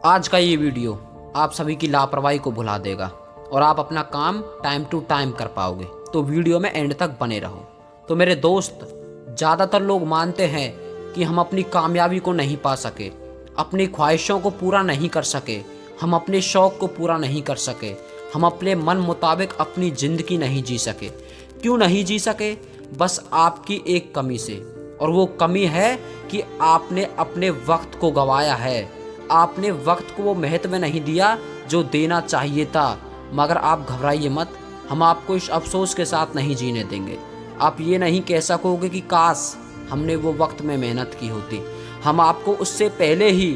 आज का ये वीडियो आप सभी की लापरवाही को भुला देगा और आप अपना काम टाइम टू टाइम कर पाओगे। तो वीडियो में एंड तक बने रहो। तो मेरे दोस्त, ज़्यादातर लोग मानते हैं कि हम अपनी कामयाबी को नहीं पा सके, अपनी ख्वाहिशों को पूरा नहीं कर सके, हम अपने शौक़ को पूरा नहीं कर सके, हम अपने मन मुताबिक अपनी ज़िंदगी नहीं जी सके। क्यों नहीं जी सके? बस आपकी एक कमी से, और वो कमी है कि आपने अपने वक्त को गंवाया है। आपने वक्त को वो महत्व नहीं दिया जो देना चाहिए था। मगर आप घबराइए मत, हम आपको इस अफसोस के साथ नहीं जीने देंगे। आप ये नहीं कह सकोगे कि काश हमने वो वक्त में मेहनत की होती। हम आपको उससे पहले ही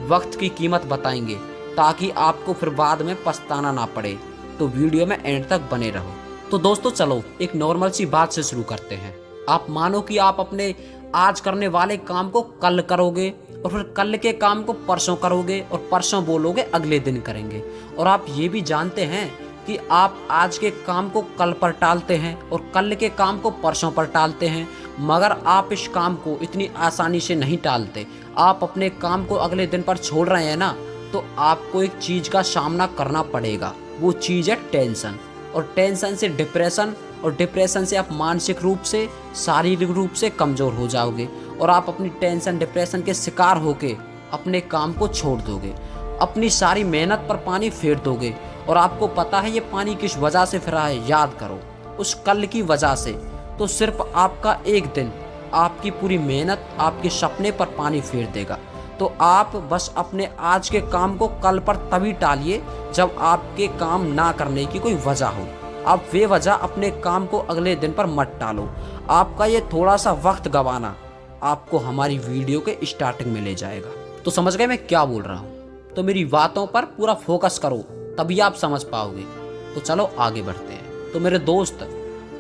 वक्त की कीमत बताएंगे ताकि आपको फिर बाद में पछताना ना पड़े। तो वीडियो में एंड तक बने रहो। तो दोस्तों चलो एक नॉर्मल सी बात से शुरू करते हैं। आप मानो कि आप अपने आज करने वाले काम को कल करोगे और फिर कल के काम को परसों करोगे और परसों बोलोगे अगले दिन करेंगे। और आप ये भी जानते हैं कि आप आज के काम को कल पर टालते हैं और कल के काम को परसों पर टालते हैं। मगर आप इस काम को इतनी आसानी से नहीं टालते। आप अपने काम को अगले दिन पर छोड़ रहे हैं ना, तो आपको एक चीज़ का सामना करना पड़ेगा। वो चीज़ है टेंशन, और टेंशन से डिप्रेशन, और डिप्रेशन से आप मानसिक रूप से, शारीरिक रूप से कमज़ोर हो जाओगे और आप अपनी टेंशन डिप्रेशन के शिकार होके अपने काम को छोड़ दोगे, अपनी सारी मेहनत पर पानी फेर दोगे। और आपको पता है ये पानी किस वजह से फिरा है? याद करो, उस कल की वजह से। तो सिर्फ आपका एक दिन आपकी पूरी मेहनत, आपके सपने पर पानी फेर देगा। तो आप बस अपने आज के काम को कल पर तभी टालिए जब आपके काम ना करने की कोई वजह हो। आप बेवजह अपने काम को अगले दिन पर मत टालो। आपका ये थोड़ा सा वक्त गंवाना आपको हमारी वीडियो के स्टार्टिंग में ले जाएगा। तो समझ गए मैं क्या बोल रहा हूँ? तो मेरी बातों पर पूरा फोकस करो, तभी आप समझ पाओगे। तो चलो आगे बढ़ते हैं। तो मेरे दोस्त,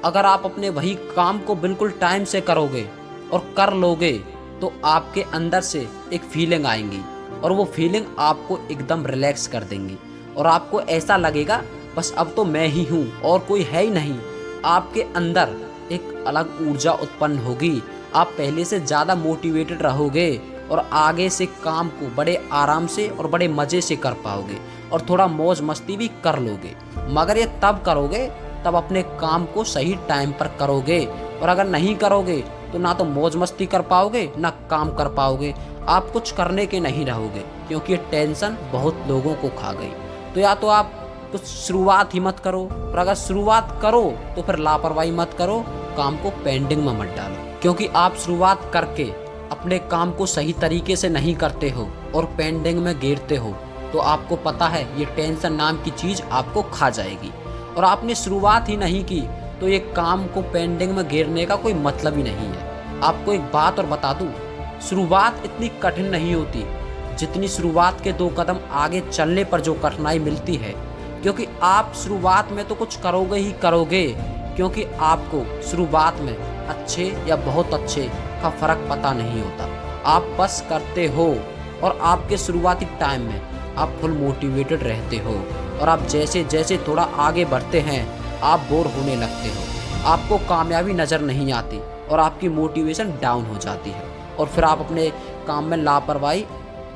अगर आप अपने वही काम को बिल्कुल टाइम से करोगे और कर लोगे, तो आपके अंदर से एक फीलिंग आएंगी और वो फीलिंग आपको एकदम रिलैक्स कर देंगी और आपको ऐसा लगेगा बस अब तो मैं ही हूँ और कोई है ही नहीं। आपके अंदर एक अलग ऊर्जा उत्पन्न होगी। आप पहले से ज़्यादा मोटिवेटेड रहोगे और आगे से काम को बड़े आराम से और बड़े मज़े से कर पाओगे और थोड़ा मौज मस्ती भी कर लोगे। मगर ये तब करोगे तब अपने काम को सही टाइम पर करोगे। और अगर नहीं करोगे तो ना तो मौज मस्ती कर पाओगे ना काम कर पाओगे। आप कुछ करने के नहीं रहोगे, क्योंकि ये टेंशन बहुत लोगों को खा गई। तो या तो आप कुछ शुरुआत ही मत करो, और अगर शुरुआत करो तो फिर लापरवाही मत करो, काम को पेंडिंग में मत डालो। क्योंकि आप शुरुआत करके अपने काम को सही तरीके से नहीं करते हो और पेंडिंग में गिरते हो, तो आपको पता है ये टेंशन नाम की चीज़ आपको खा जाएगी। और आपने शुरुआत ही नहीं की तो ये काम को पेंडिंग में गिरने का कोई मतलब ही नहीं है। आपको एक बात और बता दूँ, शुरुआत इतनी कठिन नहीं होती जितनी शुरुआत के 2 कदम आगे चलने पर जो कठिनाई मिलती है। क्योंकि आप शुरुआत में तो कुछ करोगे ही करोगे, क्योंकि आपको शुरुआत में अच्छे या बहुत अच्छे का फ़र्क पता नहीं होता। आप बस करते हो और आपके शुरुआती टाइम में आप फुल मोटिवेटेड रहते हो, और आप जैसे जैसे थोड़ा आगे बढ़ते हैं आप बोर होने लगते हो, आपको कामयाबी नज़र नहीं आती और आपकी मोटिवेशन डाउन हो जाती है, और फिर आप अपने काम में लापरवाही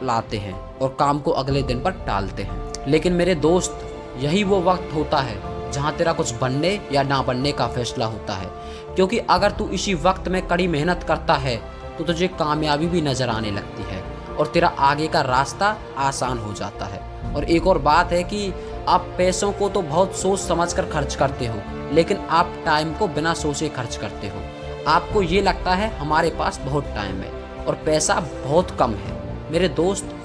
लाते हैं और काम को अगले दिन पर टालते हैं। लेकिन मेरे दोस्त, यही वो वक्त होता है जहाँ तेरा कुछ बनने या ना बनने का फैसला होता है। क्योंकि अगर तू इसी वक्त में कड़ी मेहनत करता है तो तुझे कामयाबी भी नज़र आने लगती है और तेरा आगे का रास्ता आसान हो जाता है। और एक और बात है कि आप पैसों को तो बहुत सोच समझ कर खर्च करते हो, लेकिन आप टाइम को बिना सोचे खर्च करते हो। आपको ये लगता है हमारे पास बहुत टाइम है और पैसा बहुत कम है। मेरे दोस्त,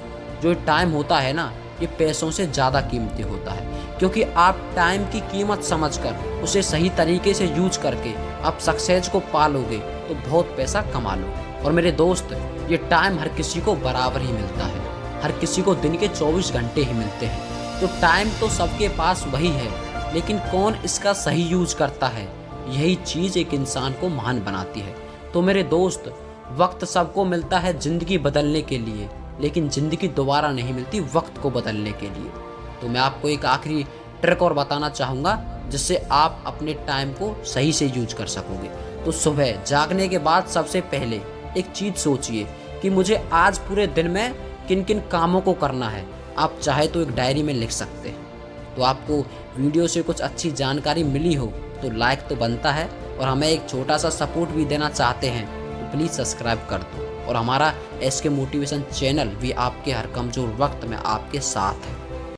जो टाइम होता है ना, ये पैसों से ज़्यादा कीमती होता है। क्योंकि आप टाइम की कीमत समझकर उसे सही तरीके से यूज करके आप सक्सेस को पालोगे तो बहुत पैसा कमा लोगे। और मेरे दोस्त, ये टाइम हर किसी को बराबर ही मिलता है। हर किसी को दिन के 24 घंटे ही मिलते हैं। तो टाइम तो सबके पास वही है, लेकिन कौन इसका सही यूज करता है, यही चीज़ एक इंसान को महान बनाती है। तो मेरे दोस्त, वक्त सबको मिलता है ज़िंदगी बदलने के लिए, लेकिन ज़िंदगी दोबारा नहीं मिलती वक्त को बदलने के लिए। तो मैं आपको एक आखिरी ट्रिक और बताना चाहूँगा जिससे आप अपने टाइम को सही से यूज कर सकोगे। तो सुबह जागने के बाद सबसे पहले एक चीज़ सोचिए कि मुझे आज पूरे दिन में किन किन कामों को करना है। आप चाहे तो एक डायरी में लिख सकते हैं। तो आपको वीडियो से कुछ अच्छी जानकारी मिली हो तो लाइक तो बनता है, और हमें एक छोटा सा सपोर्ट भी देना चाहते हैं तो प्लीज़ सब्सक्राइब कर दो। और हमारा SK मोटिवेशन चैनल भी आपके हर कमज़ोर वक्त में आपके साथ है।